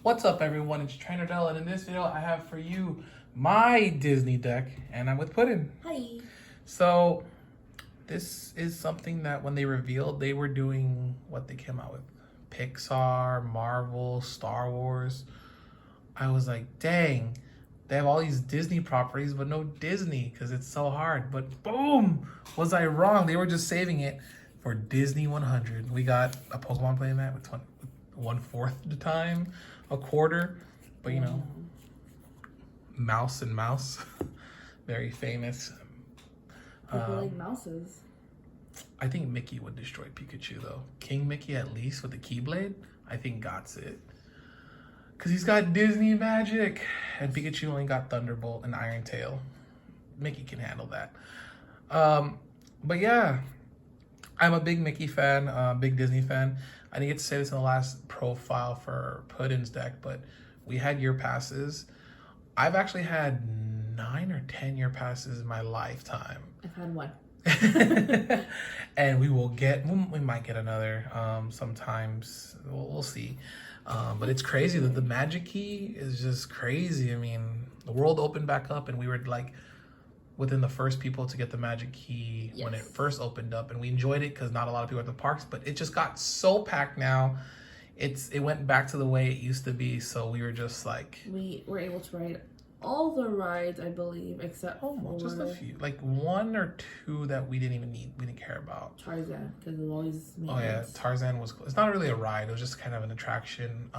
What's up, everyone? It's Trainer Dell, and in this video, I have for you my Disney deck, and I'm with Puddin. Hi. So, this is something that when they revealed, they were doing what they came out with. Pixar, Marvel, Star Wars. I was like, dang, they have all these Disney properties, but no Disney, because it's so hard. But boom, was I wrong? They were just saving it for Disney 100. We got a Pokemon playmat with 1/4 the time, a quarter, but you know, Mouse and Mouse, very famous. People like mouses. I think Mickey would destroy Pikachu though. King Mickey, at least with the Keyblade, I think got it. Cause he's got Disney magic, and Pikachu only got Thunderbolt and Iron Tail. Mickey can handle that. But yeah, I'm a big Mickey fan, big Disney fan. I didn't get to say this in the last profile for Puddin's deck, but we had year passes. I've actually had 9 or 10 year passes in my lifetime. I've had one. And we might get another sometimes. We'll see. But it's crazy that the magic key is just crazy. I mean, the world opened back up and we were like within the first people to get the magic key when it first opened up, and we enjoyed it because not a lot of people at the parks, but it just got so packed now. It went back to the way it used to be, so we were just like, we were able to ride all the rides, I believe, except just a few, like 1 or 2 that we didn't even need, we didn't care about. Tarzan, because it always Tarzan was cool. It's not really a ride, it was just kind of an attraction.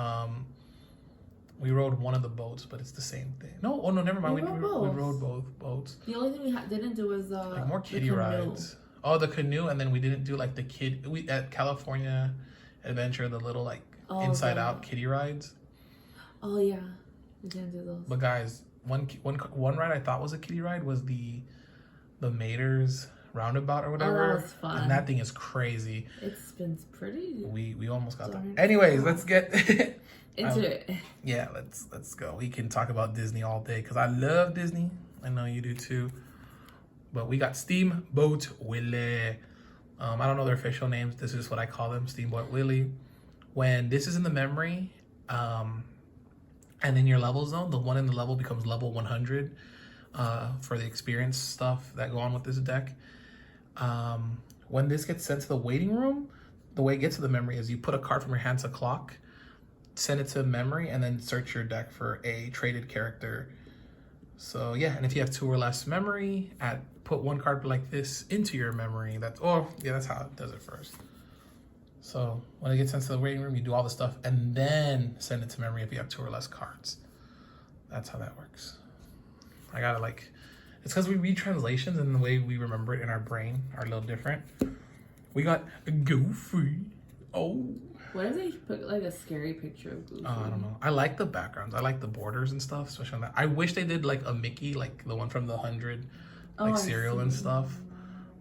We rode one of the boats, but it's the same thing. No, never mind. We rode both boats. The only thing we didn't do was like more kiddie rides. Oh, the canoe, and then we didn't do like the at California Adventure, the little like inside out kiddie rides. Oh yeah, we didn't do those. But guys, one ride I thought was a kiddie ride was the Mater's roundabout or whatever. Oh, that was fun. And that thing is crazy. It's been pretty. We almost got that. Anyways, let's get into it. Yeah, let's go. We can talk about Disney all day because I love Disney. I know you do too. But we got Steamboat Willie. I don't know their official names. This is what I call them, Steamboat Willie. When this is in the memory, and in your level zone, the one in the level becomes level 100 for the experience stuff that go on with this deck. When this gets sent to the waiting room, the way it gets to the memory is you put a card from your hand to clock, send it to memory, and then search your deck for a traded character. So yeah, and if you have 2 or less memory, put 1 card like this into your memory. That's how it does it first. So when it gets sent to the waiting room, you do all the stuff and then send it to memory if you have 2 or less cards. That's how that works. I gotta it's because we read translations and the way we remember it in our brain are a little different. We got Goofy. Oh. What if they put like a scary picture of Goofy? I don't know. I like the backgrounds. I like the borders and stuff, especially on that. I wish they did like a Mickey, like the one from the 100, like cereal and stuff.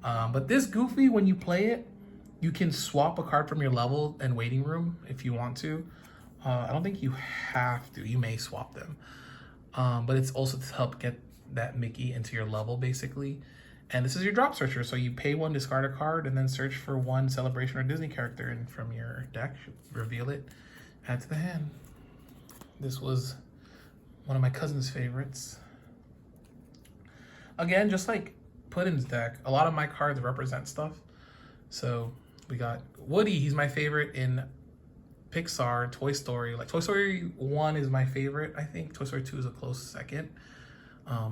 But this Goofy, when you play it, you can swap a card from your level and waiting room if you want to. I don't think you have to. You may swap them. But it's also to help get that Mickey into your level, basically. And this is your drop searcher. So you pay 1, discard a card, and then search for 1 Celebration or Disney character. And from your deck, reveal it, add to the hand. This was one of my cousin's favorites. Again, just like Puddin's deck, a lot of my cards represent stuff. So we got Woody. He's my favorite in Pixar, Toy Story. Like Toy Story 1 is my favorite, I think. Toy Story 2 is a close second.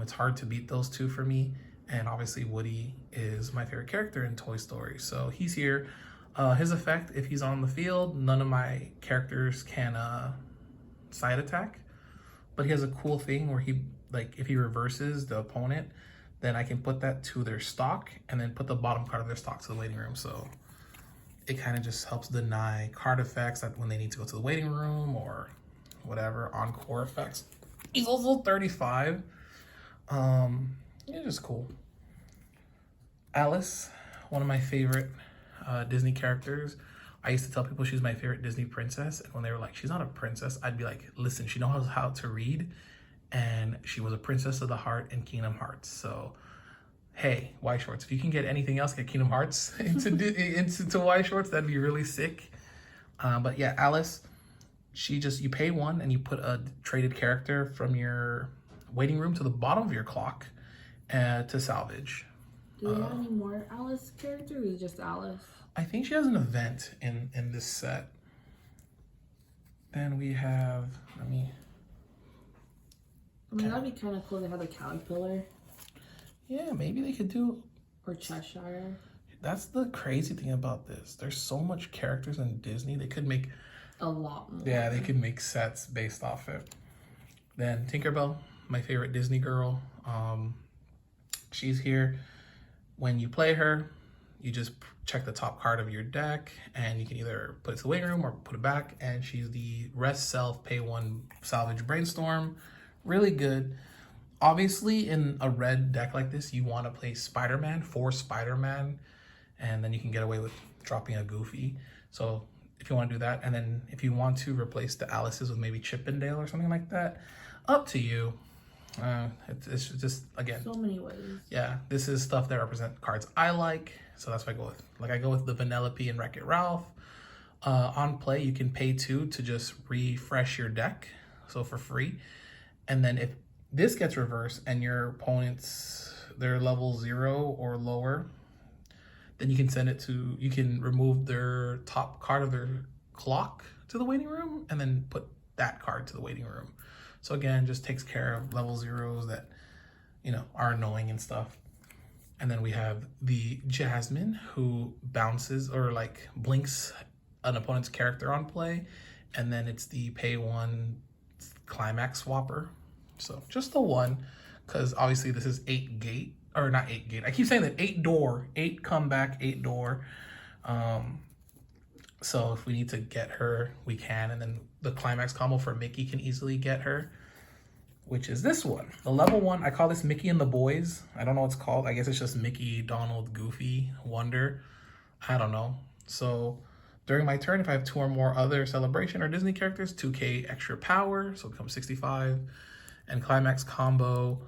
It's hard to beat those 2 for me. And obviously Woody is my favorite character in Toy Story. So he's here. His effect, if he's on the field, none of my characters can side attack. But he has a cool thing where if he reverses the opponent, then I can put that to their stock and then put the bottom card of their stock to the waiting room. So it kind of just helps deny card effects that when they need to go to the waiting room or whatever, encore effects. He's also 35. It's just cool. Alice, one of my favorite Disney characters. I used to tell people she's my favorite Disney princess, and when they were like, she's not a princess, I'd be like, listen, she knows how to read, and she was a princess of the heart in Kingdom Hearts. So hey, Weiss Schwarz, if you can get anything else, get Kingdom Hearts into Weiss Schwarz, that'd be really sick. But yeah, Alice, you pay 1 and you put a traded character from your waiting room to the bottom of your clock to salvage. Do we have any more Alice characters, or is it just Alice? I think she has an event in this set. Then we have, I mean, that'd be kind of cool to have a caterpillar. Yeah, maybe they could do... Or Cheshire. That's the crazy thing about this. There's so much characters in Disney. They could make... A lot more. Yeah, they could make sets based off it. Then Tinkerbell, my favorite Disney girl. She's here. When you play her, you just check the top card of your deck, and you can either put it to the waiting room or put it back. And she's the rest self, pay 1 salvage brainstorm. Really good. Obviously, in a red deck like this, you want to play Spider-Man for Spider-Man, and then you can get away with dropping a Goofy. So if you want to do that, and then if you want to replace the Alice's with maybe Chip and Dale or something like that, up to you. It's just, again, so many ways. Yeah, this is stuff that represent cards I like, so that's what I go with. Like, I go with the Vanellope and Wreck-It Ralph. On play, you can pay 2 to just refresh your deck, so for free. And then if this gets reversed and your opponents, they're level 0 or lower, then you can send it to, you can remove their top card of their clock to the waiting room and then put that card to the waiting room. So again, just takes care of level 0s that, you know, are annoying and stuff. And then we have the Jasmine, who bounces or like blinks an opponent's character on play. And then it's the pay 1 climax swapper. So just the 1, because obviously this is 8 gate, or not 8 gate. I keep saying that 8 door, 8 comeback, 8 door. So if we need to get her, we can. And then the climax combo for Mickey can easily get her, which is this one. The level 1, I call this Mickey and the Boys. I don't know what it's called. I guess it's just Mickey, Donald, Goofy, Wonder. I don't know. So during my turn, if I have 2 or more other Celebration or Disney characters, 2k extra power, so it becomes 65. And climax combo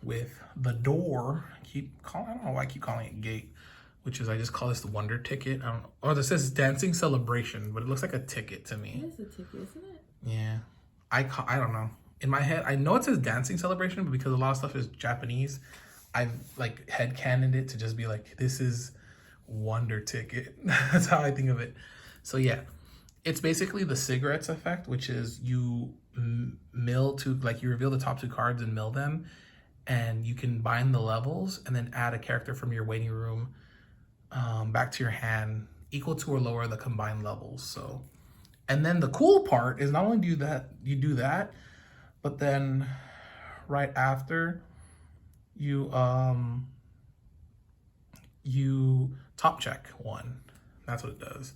with the door. I don't know why I keep calling it gate, which is, I just call this the Wonder Ticket. I don't know. Oh, this says Dancing Celebration, but it looks like a ticket to me. It is a ticket, isn't it? Yeah. I don't know. In my head, I know it says Dancing Celebration, but because a lot of stuff is Japanese, I've like headcanoned it to just be like, this is Wonder Ticket. That's how I think of it. So yeah, it's basically the cigarettes effect, which is you mill to, like, you reveal the top 2 cards and mill them, and you can bind the levels and then add a character from your waiting room back to your hand equal to or lower the combined levels. So, and then the cool part is not only do you do that, but then right after you top check 1. That's what it does.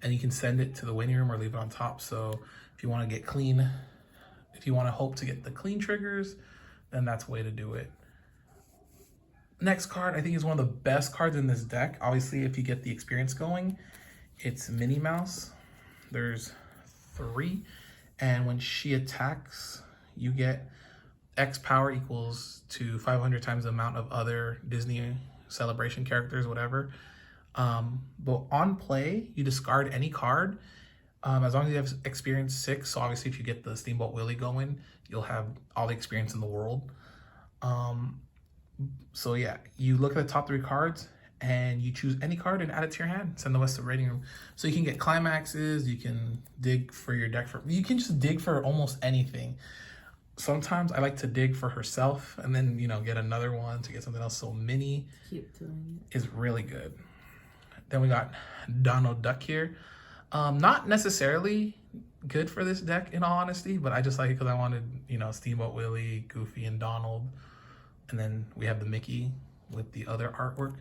And you can send it to the waiting room or leave it on top. So if you want to get clean, if you want to hope to get the clean triggers, then that's the way to do it. Next card, I think, is one of the best cards in this deck. Obviously, if you get the experience going, it's Minnie Mouse. There's 3. And when she attacks, you get X power equals to 500 times the amount of other Disney Celebration characters, whatever. But on play, you discard any card as long as you have experience 6. So obviously, if you get the Steamboat Willie going, you'll have all the experience in the world. So yeah, you look at the top 3 cards and you choose any card and add it to your hand. Send the rest to the waiting room. So you can get climaxes. You can dig for your deck. You can just dig for almost anything. Sometimes I like to dig for herself and then, you know, get another one to get something else. So Minnie is really good. Then we got Donald Duck here. Not necessarily good for this deck, in all honesty, but I just like it because I wanted, you know, Steamboat Willie, Goofy, and Donald. And then we have the Mickey with the other artwork.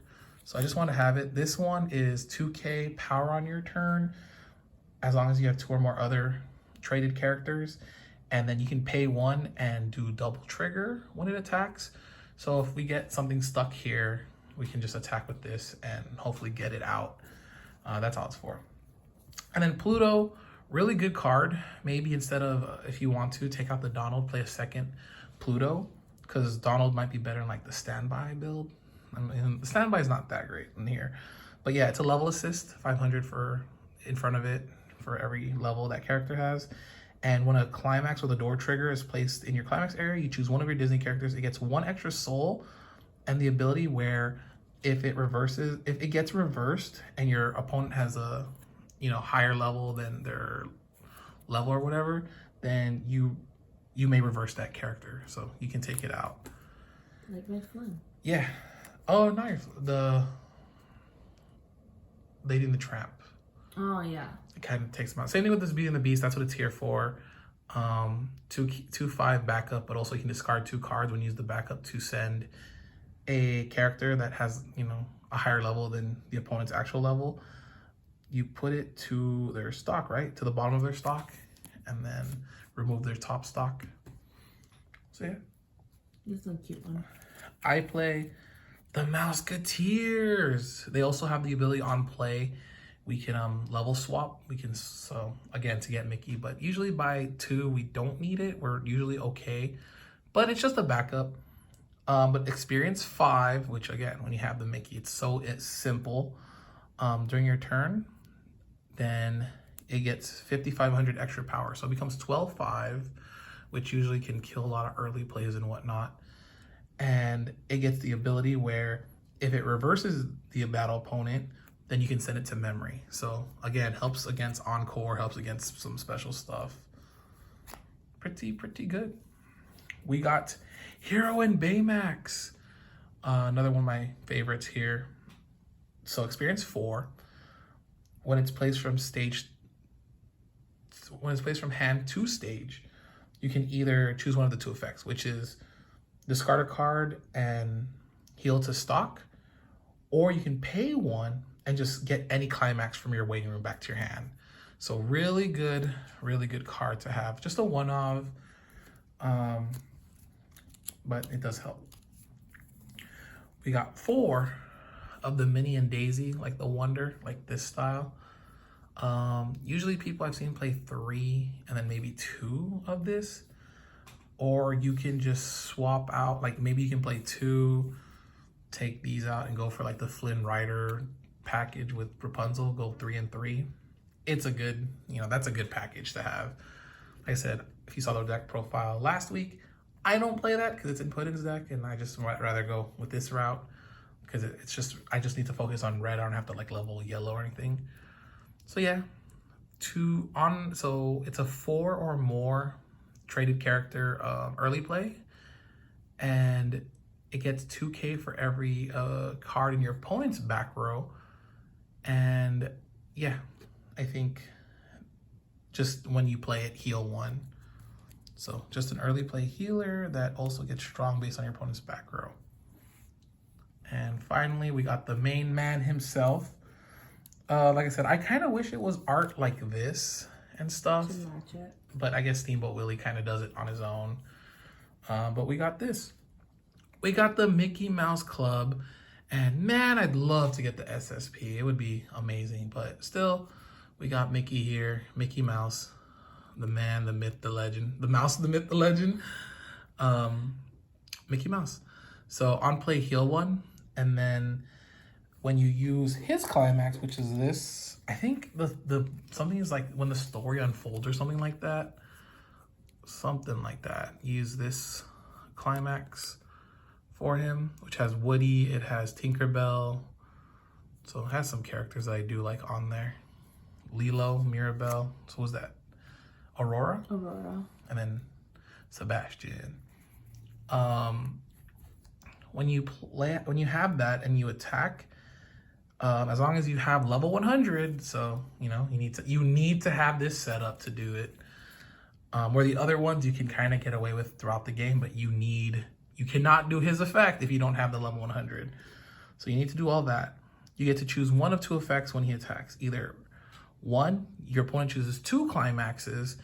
So I just want to have it. This one is 2k power on your turn, as long as you have 2 or more other traded characters. And then you can pay 1 and do double trigger when it attacks. So if we get something stuck here, we can just attack with this and hopefully get it out. That's all it's for. And then Pluto, really good card. Maybe instead of, if you want to, take out the Donald, play a second Pluto, because Donald might be better in like the standby build. I mean, the standby is not that great in here. But yeah, it's a level assist, 500 for in front of it for every level that character has. And when a climax or the door trigger is placed in your climax area, you choose one of your Disney characters. It gets 1 extra soul and the ability where if it gets reversed and your opponent has a, higher level than their level or whatever, then you may reverse that character. So you can take it out. Like my fun. Yeah. Oh, nice. The Lady and the Tramp. Oh, yeah. It kind of takes them out. Same thing with this Beauty and the Beast. That's what it's here for. 2/5 backup, but also you can discard 2 cards when you use the backup to send a character that has, a higher level than the opponent's actual level. You put it to their stock, right? To the bottom of their stock, and then remove their top stock. So yeah. This is a cute one. I play the Mouseketeers. They also have the ability on play. We can level swap. So again, to get Mickey, but usually by 2, we don't need it. We're usually okay, but it's just a backup. But experience 5, which again, when you have the Mickey, it's simple. During your turn, then it gets 5,500 extra power. So it becomes 12/5, which usually can kill a lot of early plays and whatnot. And it gets the ability where if it reverses the battle opponent, then you can send it to memory. So again, helps against Encore, helps against some special stuff. Pretty good. We got Hero and Baymax. Another one of my favorites here. So experience 4. When it's placed from hand to stage, you can either choose one of the 2 effects, which is discard a card and heal to stock, or you can pay 1 and just get any climax from your waiting room back to your hand. So really good card to have. Just a one-off, but it does help. We got 4 of the Minnie and Daisy, like the Wonder, like this style. Usually people I've seen play 3 and then maybe 2 of this. Or you can just swap out, like maybe you can play 2, take these out and go for like the Flynn Rider package with Rapunzel, go 3 and 3. It's a good, that's a good package to have. Like I said, if you saw the deck profile last week, I don't play that because it's in Puddin's deck, and I just rather go with this route because I just need to focus on red. I don't have to like level yellow or anything. So yeah, so it's a 4 or more traded character early play, and it gets 2k for every card in your opponent's back row. And yeah, I think just when you play it, heal 1. So just an early play healer that also gets strong based on your opponent's back row. And finally, we got the main man himself. Like I said, I kind of wish it was art like this and stuff, but I guess Steamboat Willie kind of does it on his own. But we got this. We got the Mickey Mouse Club, and man, I'd love to get the SSP. It would be amazing, but still, we got Mickey here, Mickey Mouse, the man, the myth, the legend, the mouse, the myth, the legend, Mickey Mouse. So on play, heal 1, and then when you use his climax, which is this, I think the something is like when the story unfolds or something like that. Use this climax for him, which has Woody, it has Tinkerbell. So it has some characters that I do like on there. Lilo, Mirabelle. So what was that? Aurora. And then Sebastian. When you have that and you attack, as long as you have level 100, so you need to have this set up to do it. Where the other ones you can kind of get away with throughout the game, but you cannot do his effect if you don't have the level 100. So you need to do all that. You get to choose one of 2 effects when he attacks. Either 1, your opponent chooses 2 climaxes,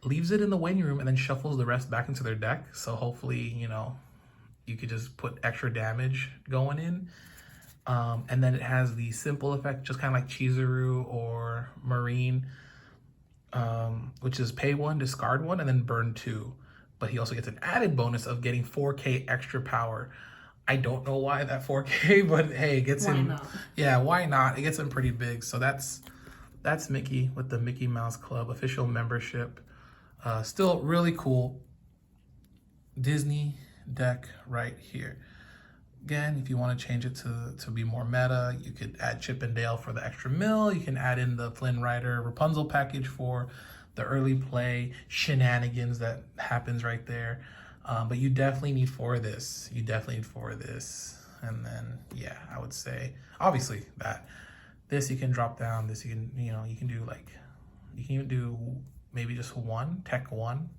leaves it in the waiting room, and then shuffles the rest back into their deck. So hopefully, you could just put extra damage going in. And then it has the simple effect, just kind of like Chizuru or Marine, which is pay 1, discard 1, and then burn 2. But he also gets an added bonus of getting 4k extra power. I don't know why that 4k, but hey, it gets him. Not? Yeah, why not? It gets him pretty big. So that's that's Mickey with the Mickey Mouse Club official membership. Still really cool Disney deck right here. Again, if you want to change it to be more meta, you could add Chip and Dale for the extra mill. You can add in the Flynn Rider Rapunzel package for the early play shenanigans that happens right there. But you definitely need 4 of this. You definitely need 4 of this. And then, yeah, I would say, obviously, that. This you can drop down. This you can, you can do like, you can even do maybe just 1, tech 1,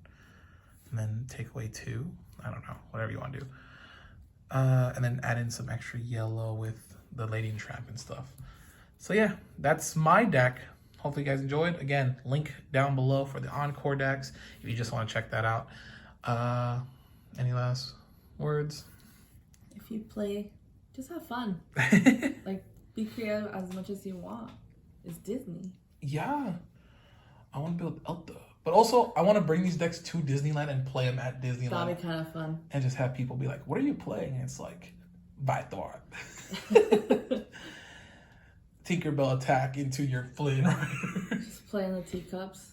and then take away 2. I don't know, whatever you want to do. And then add in some extra yellow with the Lady and Tramp and stuff. So yeah, that's my deck. Hopefully you guys enjoyed. Again, link down below for the Encore decks if you just want to check that out. Any last words? If you play, just have fun. Like, be creative as much as you want. It's Disney. Yeah. I want to build Elta. But also, I want to bring these decks to Disneyland and play them at Disneyland. That'd be kind of fun. And just have people be like, what are you playing? And it's like, Bythor. Tinkerbell attack into your Flynn Rider. Just playing the teacups.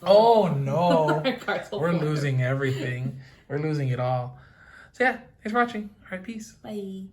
Oh, no. We're Fly. losing everything. We're losing it all. So yeah, thanks for watching. All right, peace. Bye.